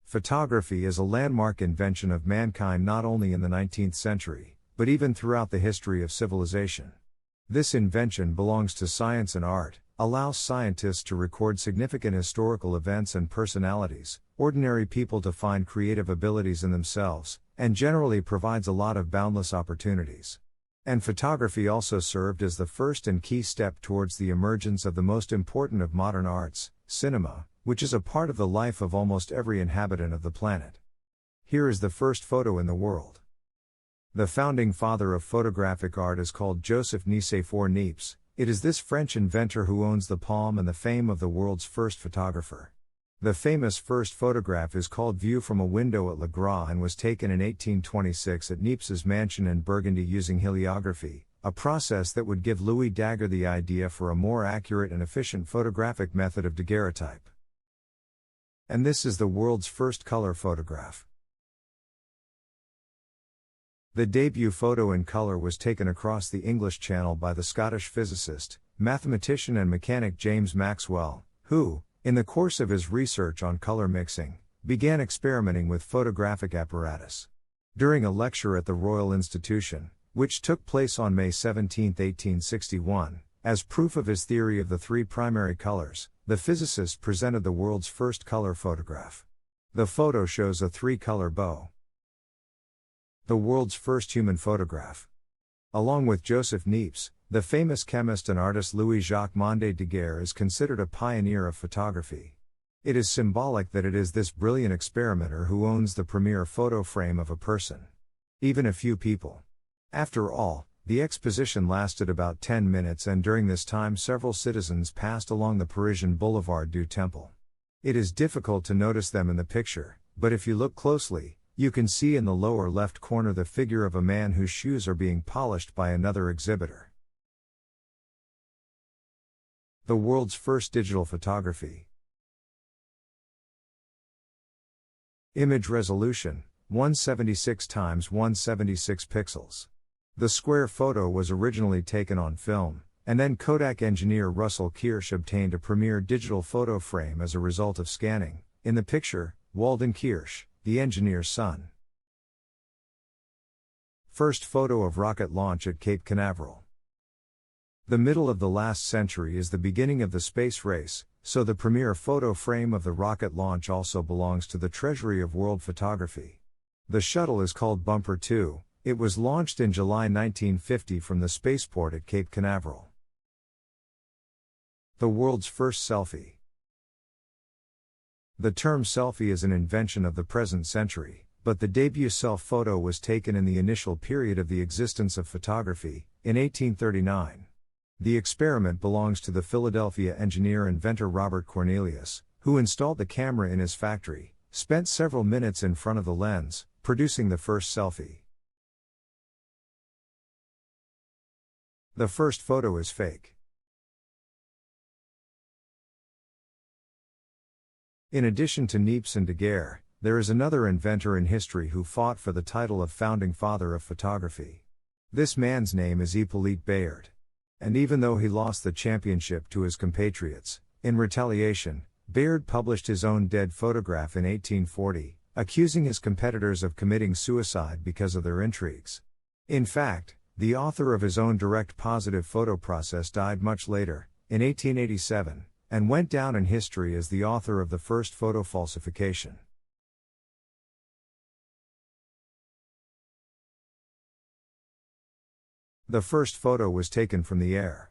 Photography is a landmark invention of mankind not only in the 19th century, but even throughout the history of civilization. This invention belongs to science and art, allows scientists to record significant historical events and personalities, ordinary people to find creative abilities in themselves, and generally provides a lot of boundless opportunities. And photography also served as the first and key step towards the emergence of the most important of modern arts, cinema, which is a part of the life of almost every inhabitant of the planet. Here is the first photo in the world. The founding father of photographic art is called Joseph Nicéphore Niepce. It is this French inventor who owns the palm and the fame of the world's first photographer. The famous first photograph is called View from a Window at Le Gras and was taken in 1826 at Niepce's mansion in Burgundy using heliography, a process that would give Louis Daguerre the idea for a more accurate and efficient photographic method of daguerreotype. And this is the world's first color photograph. The debut photo in color was taken across the English Channel by the Scottish physicist, mathematician and mechanic James Maxwell, who, in the course of his research on color mixing, began experimenting with photographic apparatus. During a lecture at the Royal Institution, which took place on May 17, 1861, as proof of his theory of the three primary colors, the physicist presented the world's first color photograph. The photo shows a three-color bow. The world's first human photograph. Along with Joseph Niepce, the famous chemist and artist Louis-Jacques Monde Daguerre is considered a pioneer of photography. It is symbolic that it is this brilliant experimenter who owns the premier photo frame of a person. Even a few people. After all, the exposition lasted about 10 minutes, and during this time several citizens passed along the Parisian Boulevard du Temple. It is difficult to notice them in the picture, but if you look closely, you can see in the lower left corner the figure of a man whose shoes are being polished by another exhibitor. The world's first digital photography. Image resolution, 176 x 176 pixels. The square photo was originally taken on film, and then Kodak engineer Russell Kirsch obtained a premier digital photo frame as a result of scanning. In the picture, Walden Kirsch, the engineer's son. First photo of rocket launch at Cape Canaveral. The middle of the last century is the beginning of the space race, so the premier photo frame of the rocket launch also belongs to the treasury of world photography. The shuttle is called Bumper 2. It was launched in July 1950 from the spaceport at Cape Canaveral. The world's first selfie. The term selfie is an invention of the present century, but the debut self-photo was taken in the initial period of the existence of photography, in 1839. The experiment belongs to the Philadelphia engineer-inventor Robert Cornelius, who installed the camera in his factory, spent several minutes in front of the lens, producing the first selfie. The first photo is fake. In addition to Niepce and Daguerre, there is another inventor in history who fought for the title of founding father of photography. This man's name is Hippolyte Bayard. And even though he lost the championship to his compatriots, in retaliation, Bayard published his own dead photograph in 1840, accusing his competitors of committing suicide because of their intrigues. In fact, the author of his own direct positive photo process died much later, in 1887, and went down in history as the author of the first photo falsification. The first photo was taken from the air.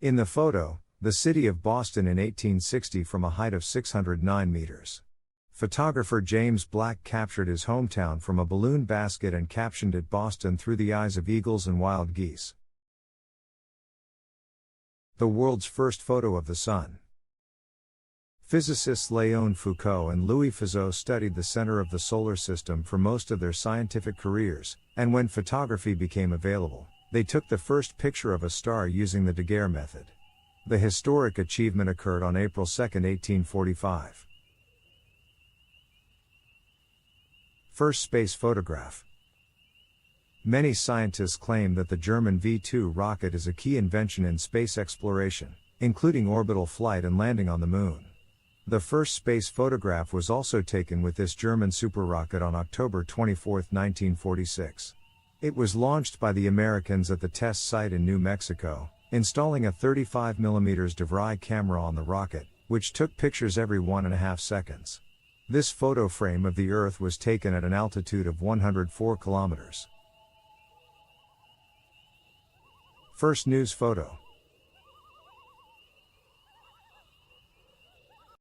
In the photo, the city of Boston in 1860 from a height of 609 meters. Photographer James Black captured his hometown from a balloon basket and captioned it Boston through the eyes of eagles and wild geese. The world's first photo of the sun. Physicists Léon Foucault and Louis Fizeau studied the center of the solar system for most of their scientific careers, and when photography became available, they took the first picture of a star using the Daguerre method. The historic achievement occurred on April 2, 1845. First space photograph. Many scientists claim that the German V2 rocket is a key invention in space exploration, including orbital flight and landing on the Moon. The first space photograph was also taken with this German superrocket on October 24, 1946. It was launched by the Americans at the test site in New Mexico, installing a 35mm DeVry camera on the rocket, which took pictures every 1.5 seconds. This photo frame of the Earth was taken at an altitude of 104 kilometers. First news photo.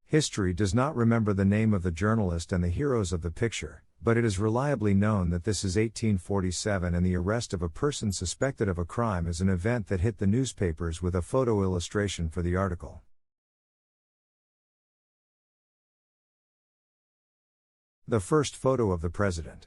History does not remember the name of the journalist and the heroes of the picture, but it is reliably known that this is 1847 and the arrest of a person suspected of a crime is an event that hit the newspapers with a photo illustration for the article. The first photo of the President.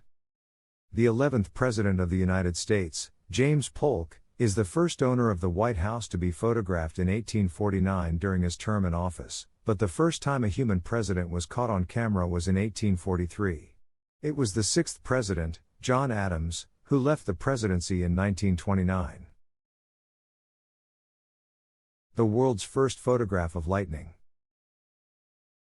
The 11th President of the United States, James Polk, is the first owner of the White House to be photographed in 1849 during his term in office, but the first time a human president was caught on camera was in 1843. It was the 6th President, John Adams, who left the presidency in 1929. The world's first photograph of lightning.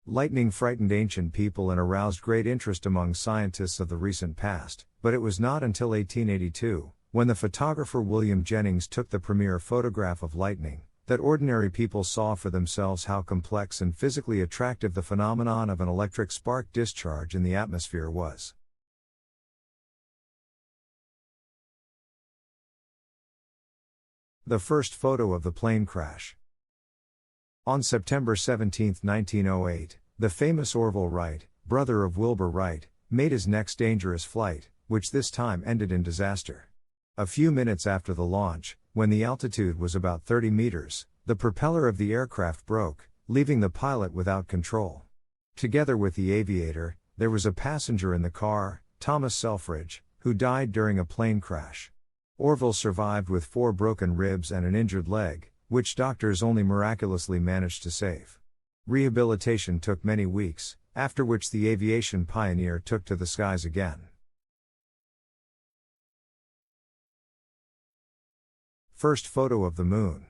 Lightning frightened ancient people and aroused great interest among scientists of the recent past, but it was not until 1882, when the photographer William Jennings took the premiere photograph of lightning, that ordinary people saw for themselves how complex and physically attractive the phenomenon of an electric spark discharge in the atmosphere was. The first photo of the plane crash. On September 17, 1908, the famous Orville Wright, brother of Wilbur Wright, made his next dangerous flight, which this time ended in disaster. A few minutes after the launch, when the altitude was about 30 meters, the propeller of the aircraft broke, leaving the pilot without control. Together with the aviator, there was a passenger in the car, Thomas Selfridge, who died during a plane crash. Orville survived with 4 broken ribs and an injured leg, which doctors only miraculously managed to save. Rehabilitation took many weeks, after which the aviation pioneer took to the skies again. First photo of the Moon.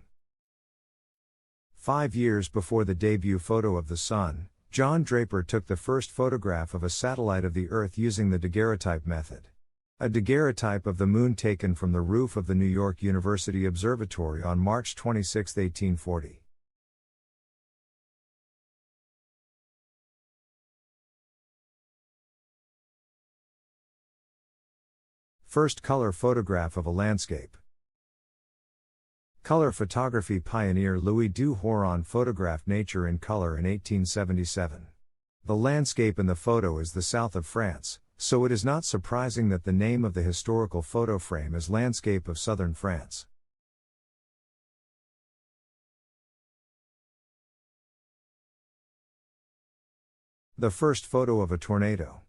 5 years before the debut photo of the Sun, John Draper took the first photograph of a satellite of the Earth using the daguerreotype method. A daguerreotype of the Moon taken from the roof of the New York University Observatory on March 26, 1840. First color photograph of a landscape. Color photography pioneer Louis du Horon photographed nature in color in 1877. The landscape in the photo is the south of France, so it is not surprising that the name of the historical photo frame is Landscape of Southern France. The first photo of a tornado.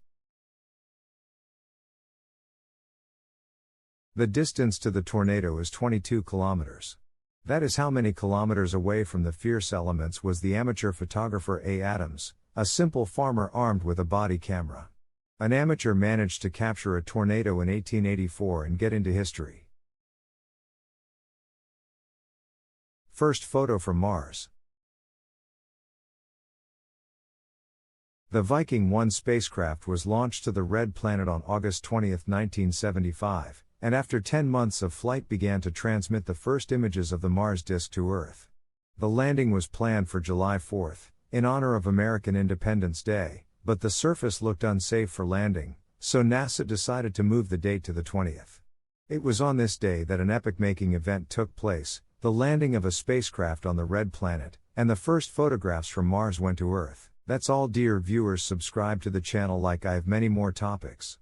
The distance to the tornado is 22 kilometers. That is how many kilometers away from the fierce elements was the amateur photographer A. Adams, a simple farmer armed with a body camera. An amateur managed to capture a tornado in 1884 and get into history. First photo from Mars. The Viking 1 spacecraft was launched to the Red Planet on August 20, 1975. And after 10 months of flight began to transmit the first images of the Mars disk to Earth. The landing was planned for July 4, in honor of American Independence Day, but the surface looked unsafe for landing, so NASA decided to move the date to the 20th. It was on this day that an epoch-making event took place, the landing of a spacecraft on the Red Planet, and the first photographs from Mars went to Earth. That's all, dear viewers. Subscribe to the channel, like I have many more topics.